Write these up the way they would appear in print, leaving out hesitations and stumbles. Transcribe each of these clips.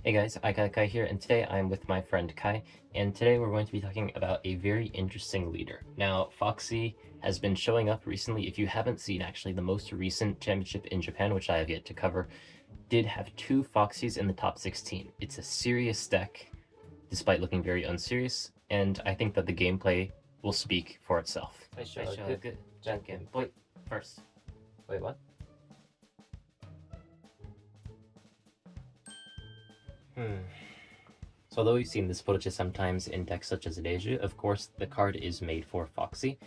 Hey guys, iKailaKai here, and today I'm with my friend Kai, and today we're going to be talking about a very interesting leader. Now, Foxy has been showing up recently. If you haven't seen, actually, the most recent championship in Japan, which I have yet to cover, did have 2 Foxys in the top 16. It's a serious deck, despite looking very unserious, and I think that the gameplay will speak for itself. Good. Wait, first. Wait, what? So although we've seen this footage sometimes in decks such as Reiju, of course the card is made for Foxy,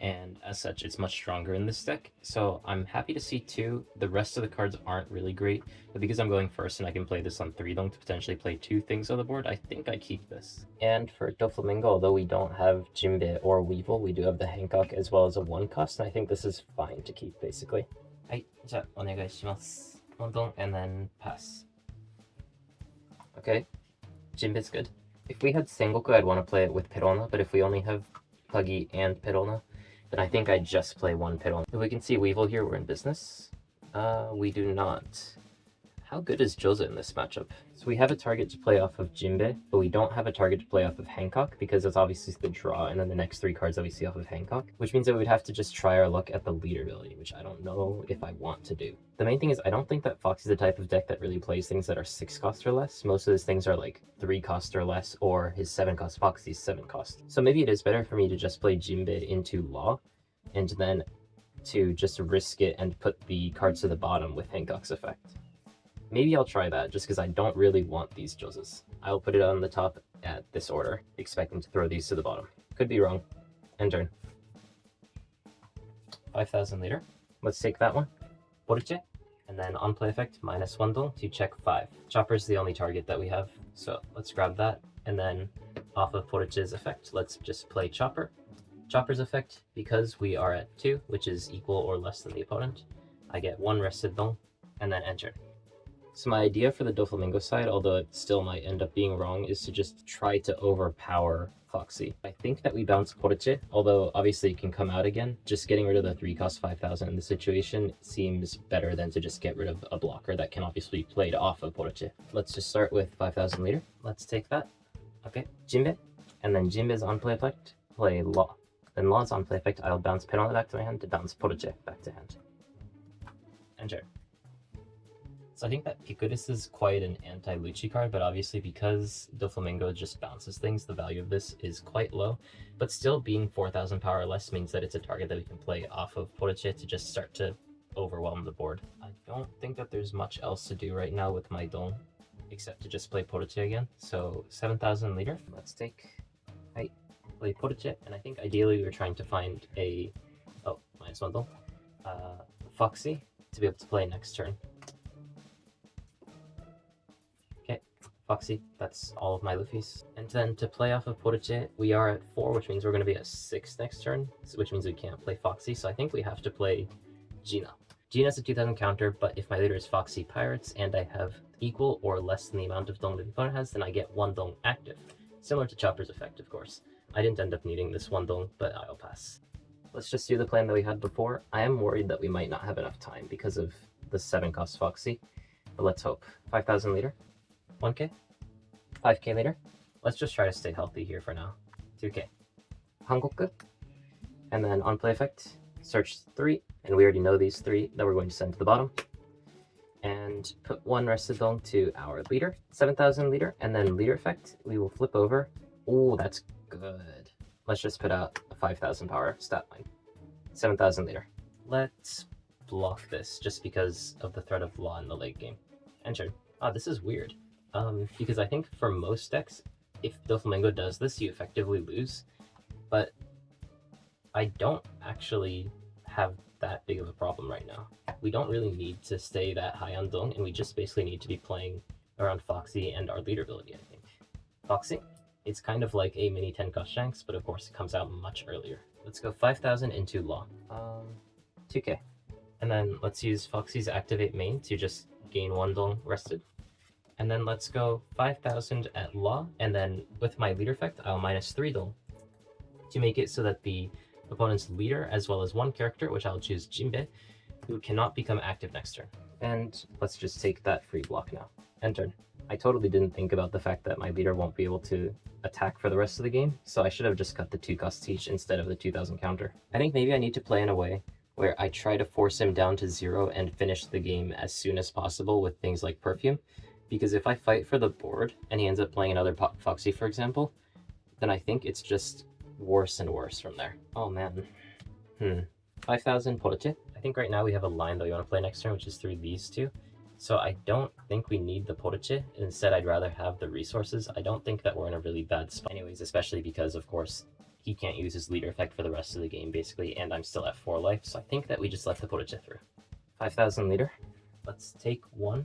and as such it's much stronger in this deck. So I'm happy to see 2. The rest of the cards aren't really great, but because I'm going first and I can play this on 3 dong to potentially play 2 things on the board, I think I keep this. And for Doflamingo, although we don't have Jinbe or Weevil, we do have the Hancock as well as a 1 cost, and I think this is fine to keep basically. Hai, じゃあお願いします。1 dong and then pass. Okay. Jinbe's good. If we had Sengoku, I'd want to play it with Perona, but if we only have Puggy and Perona, then I think I'd just play 1 Perona. If we can see Weevil here, we're in business. We do not. How good is Joza in this matchup? So we have a target to play off of Jinbe, but we don't have a target to play off of Hancock, because it's obviously the draw, and then the next 3 cards that we see off of Hancock, which means that we'd have to just try our luck at the leader ability, which I don't know if I want to do. The main thing is I don't think that Foxy's the type of deck that really plays things that are 6 cost or less. Most of his things are like 3 cost or less, or his 7 cost Foxy's 7 cost. So maybe it is better for me to just play Jinbe into Law, and then to just risk it and put the cards to the bottom with Hancock's effect. Maybe I'll try that, just because I don't really want these Jozas. I'll put it on the top at this order, expecting to throw these to the bottom. Could be wrong. End turn. 5,000 liter. Let's take that one. Porche. And then on play effect, -1 dong to check 5. Chopper's the only target that we have, so let's grab that. And then off of Porche's effect, let's just play Chopper. Chopper's effect, because we are at 2, which is equal or less than the opponent, I get 1 rested dong, and then enter. So my idea for the Doflamingo side, although it still might end up being wrong, is to just try to overpower Foxy. I think that we bounce Porche, although obviously it can come out again. Just getting rid of the 3 cost 5,000 in this situation seems better than to just get rid of a blocker that can obviously be played off of Porche. Let's just start with 5,000 liter. Let's take that. Okay, Jinbe. And then Jinbe's on play effect, play Law. Then Law's on play effect, I'll bounce Perona back to my hand to bounce Porche back to hand. Enter. So I think that Picudis is quite an anti-Lucci card, but obviously because Doflamingo just bounces things, the value of this is quite low. But still, being 4,000 power or less means that it's a target that we can play off of Porche to just start to overwhelm the board. I don't think that there's much else to do right now with my Dong, except to just play Porche again. So 7,000 liter. Let's take... I play Porche, and I think ideally we were trying to find a... Oh, -1 Dong. Foxy to be able to play next turn. Foxy, that's all of my Luffys. And then to play off of Porche, we are at 4, which means we're going to be at 6 next turn, which means we can't play Foxy, so I think we have to play Gina. Gina's a 2,000 counter, but if my leader is Foxy Pirates and I have equal or less than the amount of dong that the opponent has, then I get 1 dong active. Similar to Chopper's effect, of course. I didn't end up needing this 1 dong, but I'll pass. Let's just do the plan that we had before. I am worried that we might not have enough time because of the 7 cost Foxy, but let's hope. 5,000 liter. 1k, 5k later. Let's just try to stay healthy here for now. 2k. Hangoku. And then on play effect, search 3, and we already know these 3 that we're going to send to the bottom. And put 1 rested dong to our leader, 7,000 liter, and then leader effect, we will flip over. Ooh, that's good. Let's just put out a 5,000 power stat line. 7,000 liter. Let's block this just because of the threat of Law in the late game. Enter. Ah, this is weird. Because I think for most decks, if Doflamingo does this, you effectively lose. But I don't actually have that big of a problem right now. We don't really need to stay that high on Dong, and we just basically need to be playing around Foxy and our leader ability, I think. Foxy, it's kind of like a mini 10 cost Shanks, but of course it comes out much earlier. Let's go 5,000 into Law. 2k. And then let's use Foxy's Activate main to just gain 1 Dong rested. And then let's go 5,000 at Law, and then with my leader effect, I'll -3 dong to make it so that the opponent's leader, as well as 1 character, which I'll choose Jinbe, who cannot become active next turn. And let's just take that free block now. End turn. I totally didn't think about the fact that my leader won't be able to attack for the rest of the game, so I should have just cut the 2 costs each instead of the 2000 counter. I think maybe I need to play in a way where I try to force him down to 0 and finish the game as soon as possible with things like Perfume, because if I fight for the board and he ends up playing another Foxy, for example, then I think it's just worse and worse from there. Oh man. 5000 Poroche. I think right now we have a line that we want to play next turn, which is through these two. So I don't think we need the Poroche. Instead, I'd rather have the resources. I don't think that we're in a really bad spot anyways, especially because, of course, he can't use his leader effect for the rest of the game, basically, and I'm still at 4 life, so I think that we just let the Poroche through. 5000 leader. Let's take 1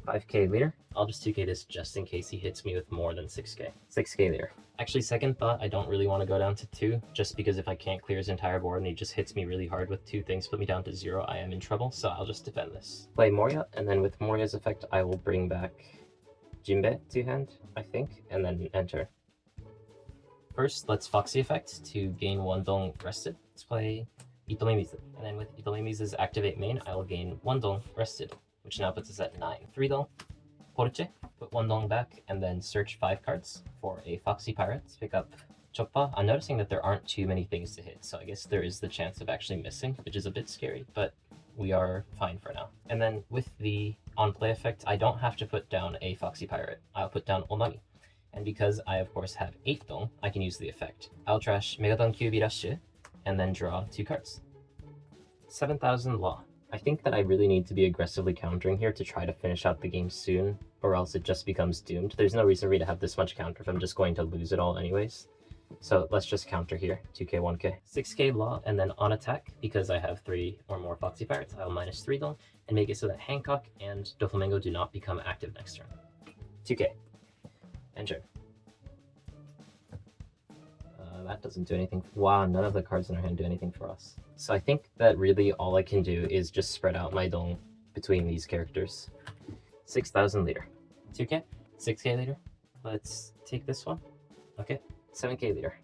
5k leader. I'll just 2k this just in case he hits me with more than 6k. 6k leader. Actually, second thought, I don't really want to go down to 2, just because if I can't clear his entire board and he just hits me really hard with 2 things, put me down to 0, I am in trouble, so I'll just defend this. Play Moria, and then with Moria's effect, I will bring back Jinbe to hand, I think, and then enter. First, let's Foxy effect to gain 1 dong rested. Let's play Itomimizu, and then with Itomimizu's activate main, I will gain 1 dong rested, which now puts us at 9. 3 dong, Poroche, put 1 dong back, and then search 5 cards for a Foxy Pirate. Pick up Choppa. I'm noticing that there aren't too many things to hit, so I guess there is the chance of actually missing, which is a bit scary, but we are fine for now. And then with the on-play effect, I don't have to put down a Foxy Pirate. I'll put down Onami. And because I, of course, have 8 dong, I can use the effect. I'll trash Megadon Kyuubi Rush, and then draw 2 cards. 7000 Law. I think that I really need to be aggressively countering here to try to finish out the game soon, or else it just becomes doomed. There's no reason for me to have this much counter if I'm just going to lose it all anyways. So let's just counter here, 2k, 1k. 6k Law, and then on attack, because I have 3 or more Foxy Pirates, I'll minus 3 dong, and make it so that Hancock and Doflamingo do not become active next turn. 2k. Enter. That doesn't do anything. Wow, none of the cards in our hand do anything for us. So I think that really all I can do is just spread out my dong between these characters. 6000 leader. 2k, 6k leader. Let's take this one. Okay, 7k leader.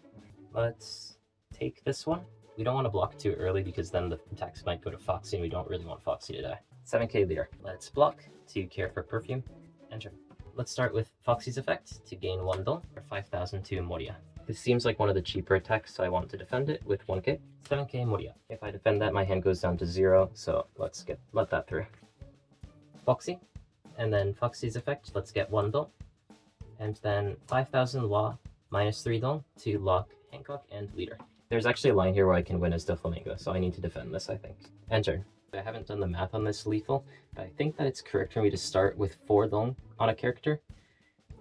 Let's take this one. We don't want to block too early because then the attacks might go to Foxy and we don't really want Foxy to die. 7k leader. Let's block to care for Perfume. Enter. Let's start with Foxy's effect to gain 1 dong for 5000 to Moria. This seems like one of the cheaper attacks, so I want to defend it with 1k. 7k Moria. If I defend that, my hand goes down to 0, so let's let that through. Foxy, and then Foxy's effect, let's get 1 dong. And then 5000 Law, minus 3 dong to lock Hancock and leader. There's actually a line here where I can win as Doflamingo, so I need to defend this, I think. Enter. I haven't done the math on this lethal, but I think that it's correct for me to start with 4 dong on a character,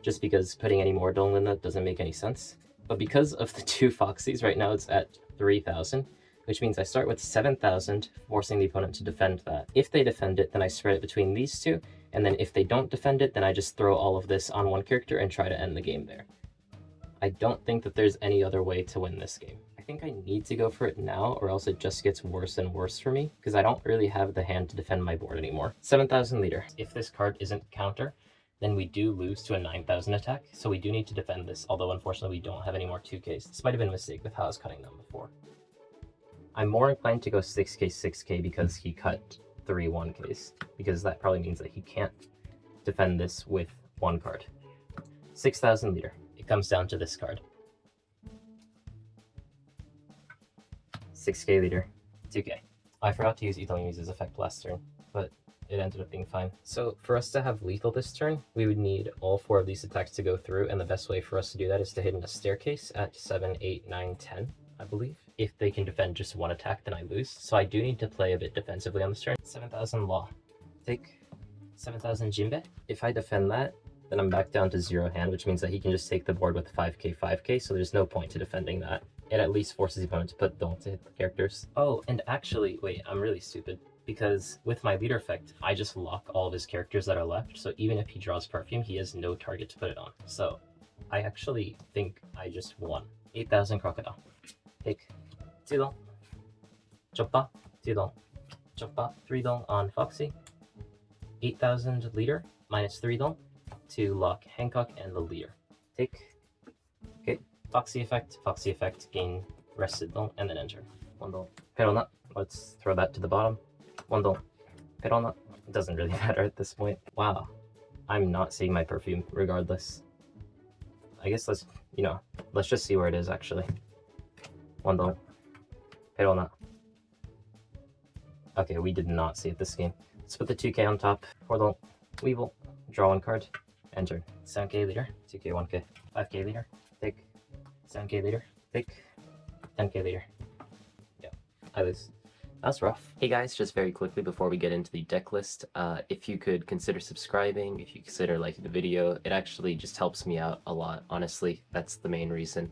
just because putting any more dong than that doesn't make any sense. But because of the 2 Foxies, right now it's at 3000, which means I start with 7000, forcing the opponent to defend that. If they defend it, then I spread it between these 2, and then if they don't defend it, then I just throw all of this on 1 character and try to end the game there. I don't think that there's any other way to win this game. I think I need to go for it now, or else it just gets worse and worse for me, because I don't really have the hand to defend my board anymore. 7000 leader. If this card isn't counter, then we do lose to a 9000 attack, so we do need to defend this, although unfortunately we don't have any more 2ks. This might have been a mistake with how I was cutting them before. I'm more inclined to go 6k, 6k because he cut 3 1ks, because that probably means that he can't defend this with 1 card. 6000 leader. It comes down to this card. 6k leader. 2k. I forgot to use Itomimizu's effect last turn, but it ended up being fine. So for us to have lethal this turn, we would need all 4 of these attacks to go through, and the best way for us to do that is to hit in a staircase at 7, 8, 9, 10, I believe. If they can defend just 1 attack, then I lose. So I do need to play a bit defensively on this turn. 7000 Law. Take 7000 Jinbe. If I defend that, then I'm back down to 0 hand, which means that he can just take the board with 5k, 5k, so there's no point to defending that. It at least forces the opponent to put dong to hit the characters. Oh, and actually, wait, I'm really stupid. Because with my leader effect, I just lock all of his characters that are left, so even if he draws Perfume, he has no target to put it on. So I actually think I just won. 8000 Crocodile. Take 2 dong. Choppa, 2 dong. Choppa, 3 dong on Foxy. 8000 leader, minus 3 dong to lock Hancock and the leader. Take. Okay. Foxy effect, gain rested dong, and then enter. 1 dong. Perona. Let's throw that to the bottom. 1 dong. Perona. It doesn't really matter at this point. Wow. I'm not seeing my perfume regardless. I guess let's just see where it is actually. Wando. Perona. Okay, we did not see it this game. Let's put the 2k on top. Hordon. Weevil. Draw 1 card. Enter. 7k leader. 2k, 1k. 5k leader. Pick. 7k leader. Pick. 10k leader. Yeah, I lose. That's rough. Hey guys, just very quickly before we get into the deck list, if you could consider subscribing, if you consider liking the video, it actually just helps me out a lot, honestly. That's the main reason.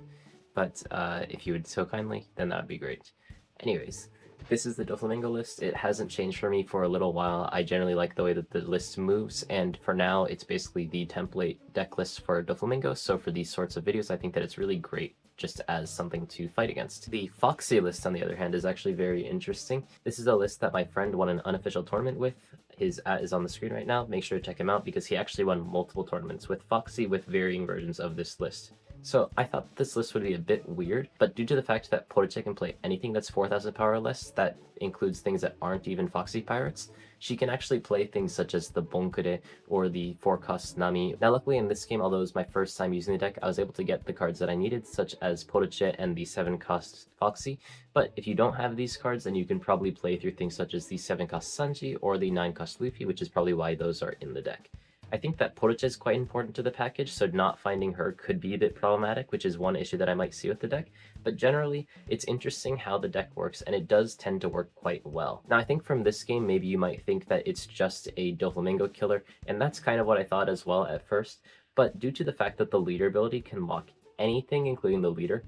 But if you would so kindly, then that would be great. Anyways, this is the Doflamingo list. It hasn't changed for me for a little while. I generally like the way that the list moves, and for now, it's basically the template deck list for Doflamingo. So for these sorts of videos, I think that it's really great just as something to fight against. The Foxy list, on the other hand, is actually very interesting. This is a list that my friend won an unofficial tournament with. His @ is on the screen right now. Make sure to check him out because he actually won multiple tournaments with Foxy with varying versions of this list. So I thought this list would be a bit weird, but due to the fact that Poruche can play anything that's 4000 power or less, that includes things that aren't even Foxy pirates, she can actually play things such as the Bonkure or the 4-cost Nami. Now luckily in this game, although it was my first time using the deck, I was able to get the cards that I needed, such as Poruche and the 7-cost Foxy. But if you don't have these cards, then you can probably play through things such as the 7-cost Sanji or the 9-cost Luffy, which is probably why those are in the deck. I think that Poruche is quite important to the package, so not finding her could be a bit problematic, which is one issue that I might see with the deck. But generally, it's interesting how the deck works, and it does tend to work quite well. Now, I think from this game, maybe you might think that it's just a Doflamingo killer, and that's kind of what I thought as well at first. But due to the fact that the leader ability can lock anything, including the leader,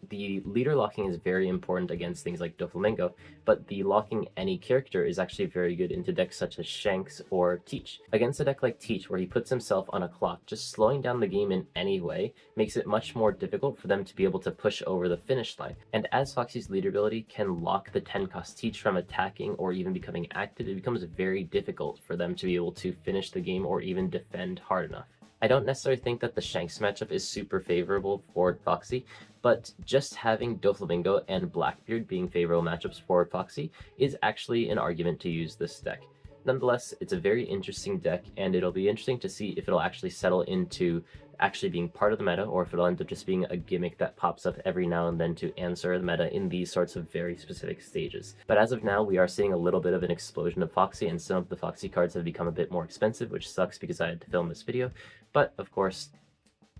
the leader locking is very important against things like Doflamingo, but the locking any character is actually very good into decks such as Shanks or Teach. Against a deck like Teach, where he puts himself on a clock, just slowing down the game in any way makes it much more difficult for them to be able to push over the finish line. And as Foxy's leader ability can lock the 10-cost Teach from attacking or even becoming active, it becomes very difficult for them to be able to finish the game or even defend hard enough. I don't necessarily think that the Shanks matchup is super favorable for Foxy, but just having Doflamingo and Blackbeard being favorable matchups for Foxy is actually an argument to use this deck. Nonetheless, it's a very interesting deck, and it'll be interesting to see if it'll actually settle into actually being part of the meta, or if it'll end up just being a gimmick that pops up every now and then to answer the meta in these sorts of very specific stages. But as of now, we are seeing a little bit of an explosion of Foxy, and some of the Foxy cards have become a bit more expensive, which sucks because I had to film this video. But, of course,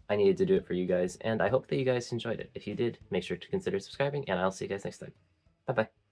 I needed to do it for you guys, and I hope that you guys enjoyed it. If you did, make sure to consider subscribing, and I'll see you guys next time. Bye-bye.